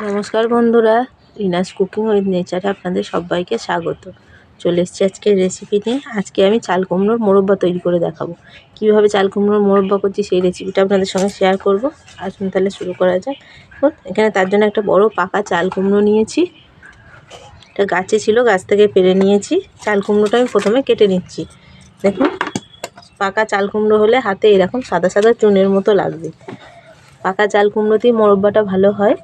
নমস্কার বন্ধুরা, Rina's cooking with নেচারে আপনাদের সবাইকে স্বাগত। চলে এসেছি আজকের রেসিপি নিয়ে। আজকে আমি চাল কুমড়োর মোরব্বা তৈরি করে দেখাবো। কীভাবে চাল কুমড়োর মোরব্বা করছি সেই রেসিপিটা আপনাদের সঙ্গে শেয়ার করব। আসুন তাহলে শুরু করা যাক। এখানে তার জন্য একটা বড় পাকা চাল কুমড়ো নিয়েছি। এটা গাছে ছিল, গাছ থেকে পেরে নিয়েছি। চাল কুমড়োটা আমি প্রথমে কেটে নিচ্ছি। দেখুন, পাকা চাল কুমড়ো হলে হাতে এরকম সাদা সাদা চুনের মতো লাগবে। পাকা চাল কুমড়োতেই মোরব্বাটা ভালো হয়।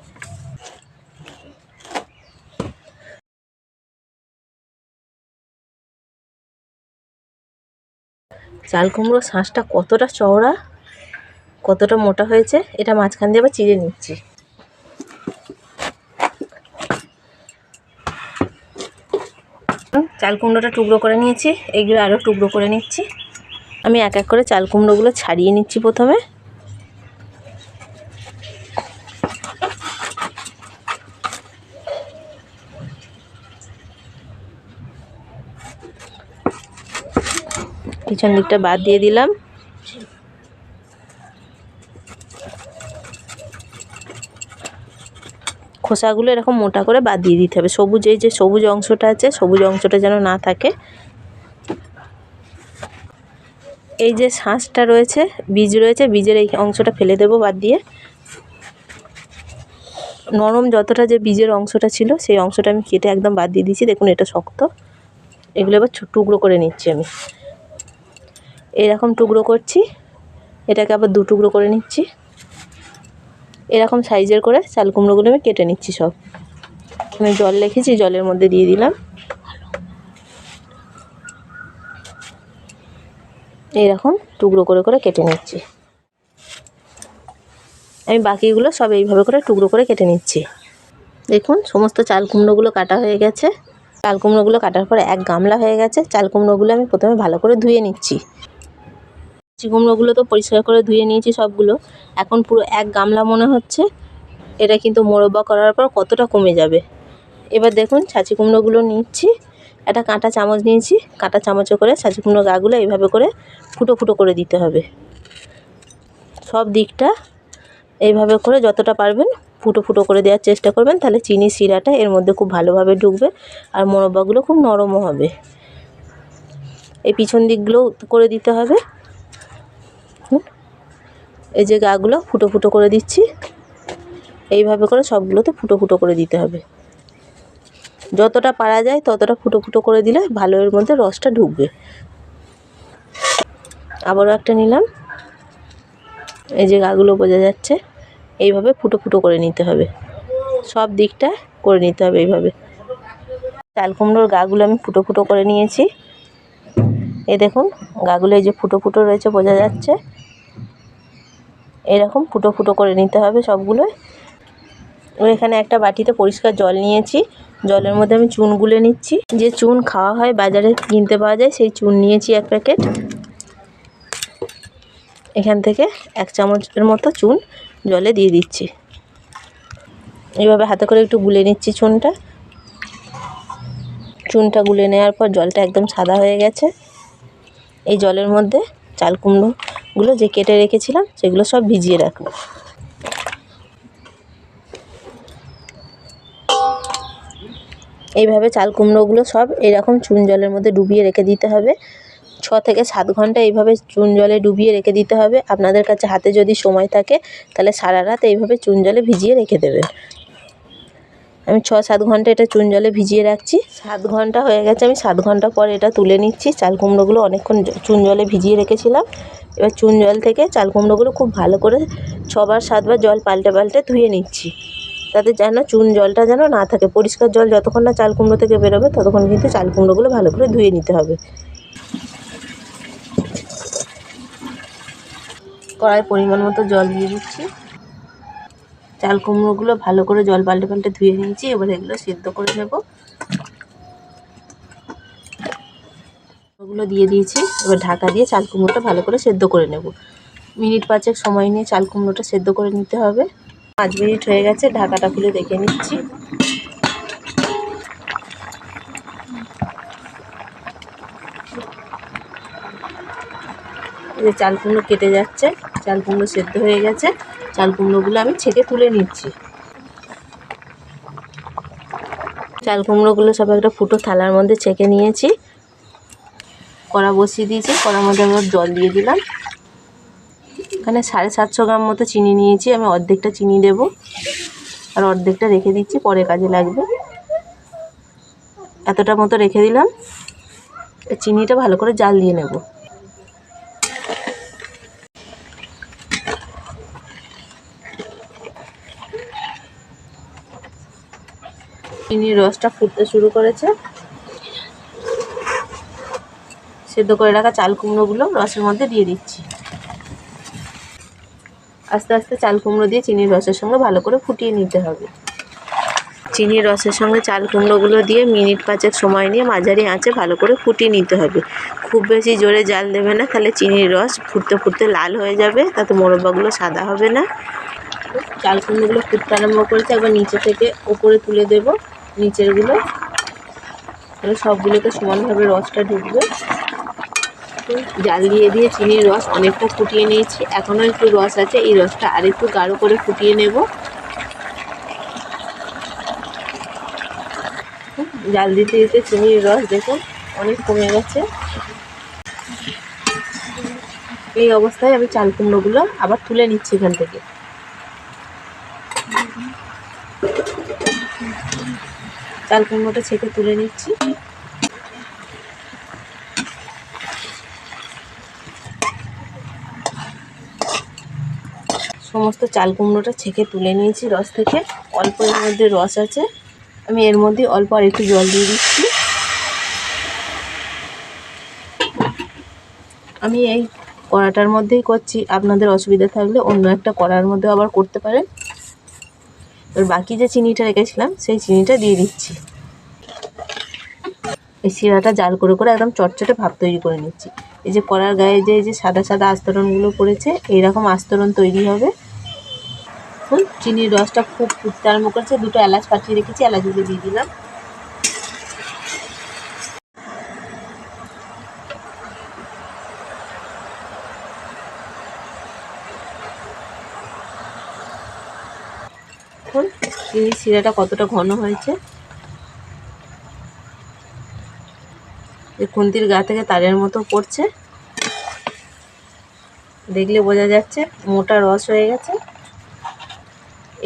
চাল কুমড়োর শাঁসটা কতটা চওড়া, কতটা মোটা হয়েছে, এটা মাঝখান দিয়ে আবার চিড়ে নিচ্ছি। চাল কুমড়োটা টুকরো করে নিয়েছি, এইগুলো আরও টুকরো করে নিচ্ছি। আমি এক এক করে চাল কুমড়োগুলো ছাড়িয়ে নিচ্ছি প্রথমে। পিছন দিকটা বাদ দিয়ে দিলাম। খোসাগুলো এরকম মোটা করে বাদ দিয়ে দিতে হবে। সবুজ, এই যে সবুজ অংশটা আছে, সবুজ অংশটা যেন না থাকে। এই যে শাঁসটা রয়েছে, বীজ রয়েছে, বীজের এই অংশটা ফেলে দেবো বাদ দিয়ে। নরম যতটা যে বীজের অংশটা ছিল সেই অংশটা আমি কেটে একদম বাদ দিয়ে দিচ্ছি। দেখুন, এটা শক্ত। এগুলো এবার টুকরো করে নিচ্ছি আমি। এরকম টুকরো করছি, এটাকে আবার দু টুকরো করে নিচ্ছি। এরকম সাইজের করে চাল কুমড়োগুলো আমি কেটে নিচ্ছি সব। আমি জল রেখেছি, জলের মধ্যে দিয়ে দিলাম। এইরকম টুকরো করে করে কেটে নিচ্ছি। আমি বাকিগুলো সব এইভাবে করে টুকরো করে কেটে নিচ্ছি। দেখুন, সমস্ত চাল কুমড়োগুলো কাটা হয়ে গেছে। চাল কুমড়োগুলো কাটার পরে এক গামলা হয়ে গেছে। চাল কুমড়োগুলো আমি প্রথমে ভালো করে ধুয়ে নিচ্ছি। ছাঁচি কুমড়োগুলো তো পরিষ্কার করে ধুয়ে নিয়েছি সবগুলো। এখন পুরো এক গামলা মনে হচ্ছে। এটা কিন্তু মোরব্বা করার পর কতটা কমে যাবে। এবার দেখুন, ছাঁচি কুমড়োগুলো নিচ্ছি। একটা কাঁটা চামচ নিয়েছি, কাঁটা চামচে করে ছাঁচি কুমড়ো গাগুলো এইভাবে করে ফুটো ফুটো করে দিতে হবে। সব দিকটা এইভাবে করে যতটা পারবেন ফুটো ফুটো করে দেওয়ার চেষ্টা করবেন, তাহলে চিনি শিরাটা এর মধ্যে খুব ভালোভাবে ঢুকবে আর মোরব্বাগুলো খুব নরমও হবে। এই পিছন দিকগুলো করে দিতে হবে। এই যে গাগুলো ফুটো ফুটো করে দিচ্ছি, এইভাবে করে সবগুলোতে ফুটো ফুটো করে দিতে হবে। যতটা পারা যায় ততটা ফুটো ফুটো করে দিলে ভালো এর মধ্যে রসটা ঢুকবে। আবারও একটা নিলাম। এই যে গাগুলো বোঝা যাচ্ছে, এইভাবে ফুটো ফুটো করে নিতে হবে। সব দিকটা করে নিতে হবে এইভাবে। চাল কুমড়োর গাগুলো আমি ফুটো ফুটো করে নিয়েছি। এই দেখুন, গাগুলো এই যে ফুটো ফুটো রয়েছে বোঝা যাচ্ছে। এরকম ফুটো ফুটো করে নিতে হবে সবগুলোই। এখানে একটা বাটিতে পরিষ্কার জল নিয়েছি। জলের মধ্যে আমি চুন গুলে নিচ্ছি। যে চুন খাওয়া হয়, বাজারে কিনতে পাওয়া যায়, সেই চুন নিয়েছি এক প্যাকেট। এখান থেকে এক চামচের মতো চুন জলে দিয়ে দিচ্ছি। এইভাবে হাতে করে একটু গুলে নিচ্ছি চুনটা। চুনটা গুলে নেওয়ার পর জলটা একদম সাদা হয়ে গেছে। এই জলের মধ্যে চাল কুমড়োগুলো যে কেটে রেখেছিলাম সেগুলো সব ভিজিয়ে রাখবো। এইভাবে চাল কুমড়োগুলো সব এরকম চুন জলের মধ্যে ডুবিয়ে রেখে দিতে হবে। 6 থেকে 7 ঘন্টা এইভাবে চুন জলে ডুবিয়ে রেখে দিতে হবে। আপনাদের কাছে হাতে যদি সময় থাকে তাহলে সারা রাত এইভাবে চুন জলে ভিজিয়ে রেখে দেবেন। আমি 6-7 ঘন্টা এটা চুন জলে ভিজিয়ে রাখছি। 7 ঘন্টা হয়ে গেছে। আমি 7 ঘন্টা পর এটা তুলে নিচ্ছি। চাল কুমড়োগুলো অনেকক্ষণ চুন জলে ভিজিয়ে রেখেছিলাম। এবার চুন জল থেকে চাল কুমড়োগুলো খুব ভালো করে 6-7বার জল পাল্টে পাল্টে ধুয়ে নিচ্ছি, তাতে যেন চুন জলটা যেন না থাকে। পরিষ্কার জল যতক্ষণ না চাল কুমড়ো থেকে বেরোবে ততক্ষণ কিন্তু চাল কুমড়োগুলো ভালো করে ধুয়ে নিতে হবে। কড়াই পরিমাণ মতো জল দিয়ে দিচ্ছি। চাল কুমড়োগুলো ভালো করে জল পাল্টে পাল্টে ধুয়ে নিয়েছি। এবার এগুলো সেদ্ধ করে নেব। ওগুলো দিয়ে দিয়েছি। এবার ঢাকা দিয়ে চাল কুমড়োটা ভালো করে সেদ্ধ করে নেব। মিনিট 5 সময় নিয়ে চাল কুমড়োটা সেদ্ধ করে নিতে হবে। 5 মিনিট হয়ে গেছে। ঢাকাটা খুলে দেখে নিচ্ছি। এই যে চাল কুমড়ো কেটে যাচ্ছে, চাল কুমড়ো সেদ্ধ হয়ে গেছে। চাল কুমড়োগুলো আমি ছেঁকে তুলে নিচ্ছি। চাল কুমড়োগুলো সব একটা ফুটো থালার মধ্যে ছেঁকে নিয়েছি। কড়া বসিয়ে দিয়েছি, কড়ার মধ্যে আবার জল দিয়ে দিলাম। এখানে 750 গ্রাম মতো চিনি নিয়েছি, আমি অর্ধেকটা চিনি দেব আর অর্ধেকটা রেখে দিচ্ছি, পরে কাজে লাগবে। এতটা মতো রেখে দিলাম। চিনিটা ভালো করে জাল দিয়ে নেব। চিনির রসটা ফুটতে শুরু করেছে। সেদ্ধ করে রাখা চাল কুমড়োগুলো রসের মধ্যে দিয়ে দিচ্ছি। আস্তে আস্তে চাল কুমড়ো দিয়ে চিনির রসের সঙ্গে ভালো করে ফুটিয়ে নিতে হবে। চিনির রসের সঙ্গে চাল কুমড়োগুলো দিয়ে মিনিট 5 সময় নিয়ে মাঝারি আঁচে ভালো করে ফুটিয়ে নিতে হবে। খুব বেশি জোরে জাল দেবে না, তাহলে চিনির রস ফুটতে ফুটতে লাল হয়ে যাবে, তাতে মোরব্বাগুলো সাদা হবে না। চাল কুমড়োগুলো ফুটতে আরম্ভ করেছে, একবার নিচে থেকে ওপরে তুলে দেব নিচেরগুলো, তাহলে সবগুলোতে সমানভাবে রসটা ঢুকবে। জাল দিয়ে দিয়ে চিনির রস অনেকটা ফুটিয়ে নিয়েছি, এখনও একটু রস আছে, এই রসটা আরেকটু গাঢ় করে ফুটিয়ে নেব। জাল দিতে দিতে চিনির রস দেখুন অনেক কমে গেছে। এই অবস্থায় আমি চাল কুমড়োগুলো আবার তুলে নিচ্ছি এখান থেকে। চাল কুমড়োটা ছেঁকে তুলে নিচ্ছি। সমস্ত চাল কুমড়োটা ছেঁকে তুলে নিয়েছি রস থেকে। অল্প এর মধ্যে রস আছে, আমি এর মধ্যে অল্প আর একটু জল দিয়ে দিচ্ছি। আমি এই কড়াটার মধ্যেই করছি, আপনাদের অসুবিধা থাকলে অন্য একটা কড়ার মধ্যে আবার করতে পারেন। এবার বাকি যে চিনিটা রেখেছিলাম সেই চিনিটা দিয়ে দিচ্ছি। এই শিরাটা জাল করে করে একদম চটচটে ভাব তৈরি করে নিচ্ছি। এই যে কড়ার গায়ে যে এই যে সাদা সাদা আস্তরণগুলো পড়েছে, এইরকম আস্তরণ তৈরি হবে। চিনির রসটা খুব ফুটতে আরম্ভ করেছে। 2টো এলাচ ফাটিয়ে রেখেছি, এলাচগুলো দিয়ে দিলাম। চিনির শিরাটা কতটা ঘন হয়েছে, খুন্তির গা থেকে তারের মতো পড়ছে, দেখলে বোঝা যাচ্ছে মোটা রস হয়ে গেছে।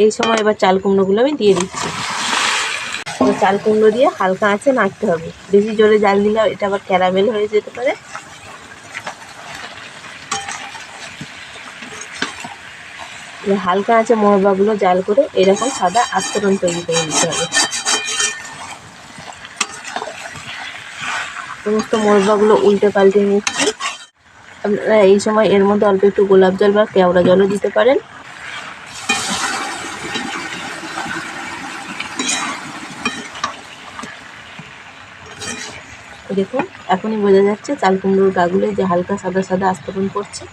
এই সময় এবার চাল কুমড়োগুলো আমি দিয়ে দিচ্ছি। চাল কুমড়ো দিয়ে হালকা আঁচে নাড়তে হবে, বেশি জোরে জাল দিলে এটা আবার ক্যারামেল হয়ে যেতে পারে। হালকা আঁচে মোরব্বাগুলো জাল করে এরকম সাদা আস্তরণ তৈরি করে নিতে হবে। সমস্ত মোরব্বাগুলো উল্টে পাল্টে নিচ্ছি। আপনারা এই সময় এর মধ্যে অল্প একটু গোলাপ জল বা কেওড়া জলও দিতে পারেন। দেখুন এখনই বোঝা যাচ্ছে চাল কুমড়োর গাগুলো যে হালকা সাদা সাদা আস্তরণ পড়ছে।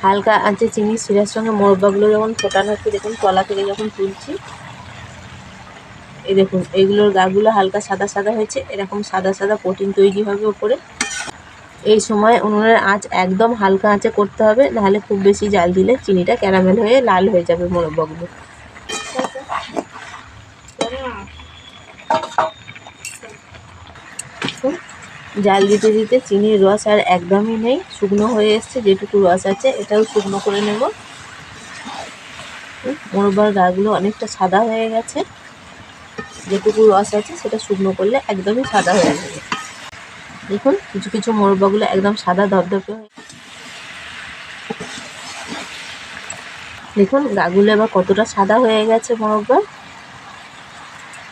হালকা আঁচে চিনির শিরার সঙ্গে মোরব্বাগুলো যখন ফোটানো হচ্ছে, দেখুন তলা থেকে যখন তুলছি, এই দেখুন এইগুলোর গাগুলো হালকা সাদা সাদা হয়েছে, এরকম সাদা সাদা প্রোটিন তৈরি হবে ওপরে। এই সময় উনুনের আঁচ একদম হালকা আঁচে করতে হবে, নাহলে খুব বেশি জাল দিলে চিনিটা ক্যারামেল হয়ে লাল হয়ে যাবে মোরব্বাগুলো। জাল দিতে দিতে চিনির রস আর একদমই নেই, শুকনো হয়ে এসছে। যেটুকু রস আছে এটাও শুকনো করে নেব। মোরব্বার গাগুলো অনেকটা সাদা হয়ে গেছে, যেটুকু রস আছে সেটা শুকনো করলে একদমই সাদা হয়ে যাবে। দেখুন কিছু কিছু মোরব্বাগুলো একদম সাদা ধপধপে হয়ে, দেখুন গাগুলো এবার কতটা সাদা হয়ে গেছে মোরব্বা।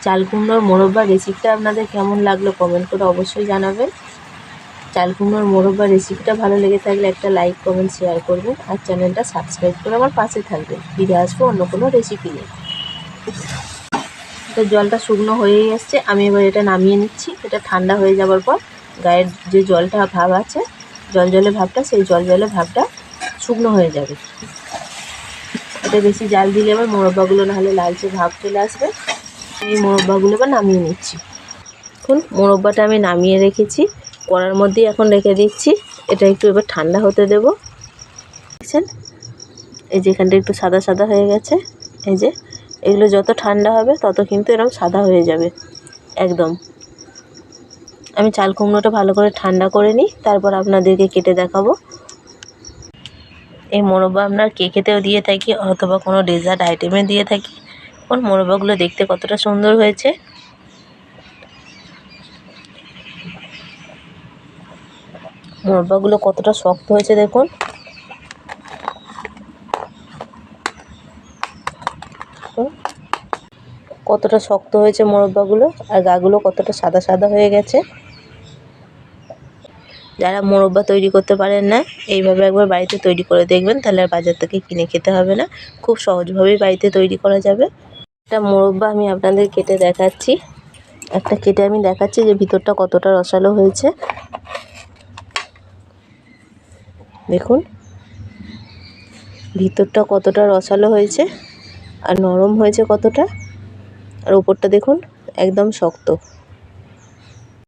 চাল কুমড়োর মোরব্বার রেসিপিটা আপনাদের কেমন লাগলো কমেন্ট করে অবশ্যই জানাবেন। চাল কুমড়োর মোরব্বার রেসিপিটা ভালো লেগে থাকলে একটা লাইক কমেন্ট শেয়ার করবেন, আর চ্যানেলটা সাবস্ক্রাইব করে আমার পাশে থাকবেন। ফিরে আসবো অন্য কোনো রেসিপি নিয়ে। তো জলটা শুকনো হয়েই আসছে, আমি এবার এটা নামিয়ে নিচ্ছি। এটা ঠান্ডা হয়ে যাওয়ার পর গায়ের যে জলটা ভাব আছে, জল জলে ভাবটা, সেই জল জলে ভাবটা শুকনো হয়ে যাবে। এটা বেশি জাল দিলে এবার মোরব্বাগুলো নাহলে লালচে ভাব চলে আসবে। এই মোরব্বাগুলো এবার নামিয়ে নিচ্ছি। এখন মোরব্বাটা আমি নামিয়ে রেখেছি, কড়ার মধ্যেই এখন রেখে দিচ্ছি। এটা একটু এবার ঠান্ডা হতে দেব। দেখছেন এই যে এখানটা একটু সাদা সাদা হয়ে গেছে, এই যে এগুলো যত ঠান্ডা হবে তত কিন্তু এরকম সাদা হয়ে যাবে একদম। আমি চাল কুমড়োটা ভালো করে ঠান্ডা করে নিই, তারপর আপনাদেরকে কেটে দেখাবো। এই মোরব্বা আমরা কেকেতেও দিয়ে থাকি অথবা কোনো ডেজার্ট আইটেমে দিয়ে থাকি। এখন মোরব্বাগুলো দেখতে কতটা সুন্দর হয়েছে। মোরব্বাগুলো কতটা শক্ত হয়েছে দেখুন। কতটা শক্ত হয়েছে মোরব্বাগুলো, আর গাগুলো কতটা সাদা সাদা হয়ে গেছে। যারা মোরব্বা তৈরি করতে পারেন না, এইভাবে একবার বাড়িতে তৈরি করে দেখবেন, তাহলে আর বাজার থেকে কিনে খেতে হবে না। খুব সহজভাবেই বাড়িতে তৈরি করা যাবে। একটা মোরব্বা আমি আপনাদের কেটে দেখাচ্ছি। একটা কেটে আমি দেখাচ্ছি যে ভিতরটা কতটা রসালো হয়েছে। দেখুন ভিতরটা কতটা রসালো হয়েছে আর নরম হয়েছে কতটা, আর উপরটা দেখুন একদম শক্ত।